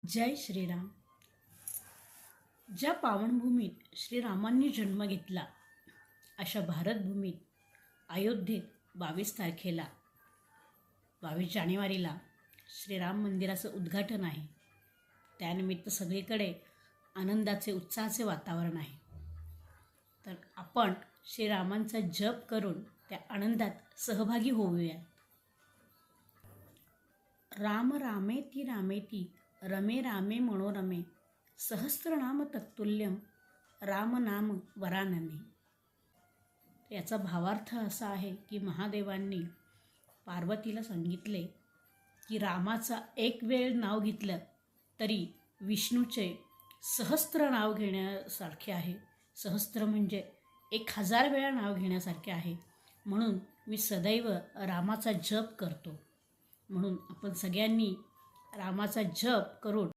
जय श्रीराम. ज्या पावनभूमीत श्रीरामांनी जन्म घेतला अशा भारतभूमीत अयोध्येत 22 तारखेला 22 जानेवारीला श्रीराम मंदिराचं उद्घाटन आहे. त्यानिमित्त सगळीकडे आनंदाचे उत्साहाचे वातावरण आहे. तर आपण श्रीरामांचा जप करून त्या आनंदात सहभागी होऊया. राम रामेति रामेति रमे रामे मनोरमे सहस्रनाम तत्तुल्यम राम नाम वरानने. याचा भावार्थ असा आहे की महादेवांनी पार्वतीला सांगितले की रामाचा एक वेळ नाव घेतलं तरी विष्णूचे सहस्त्र नाव घेण्यासारखे आहे. सहस्त्र म्हणजे 1000 वेळा नाव घेण्यासारखे आहे. म्हणून मी सदैव रामाचा जप करतो. म्हणून आपण सगळ्यांनी रामाचा जप करून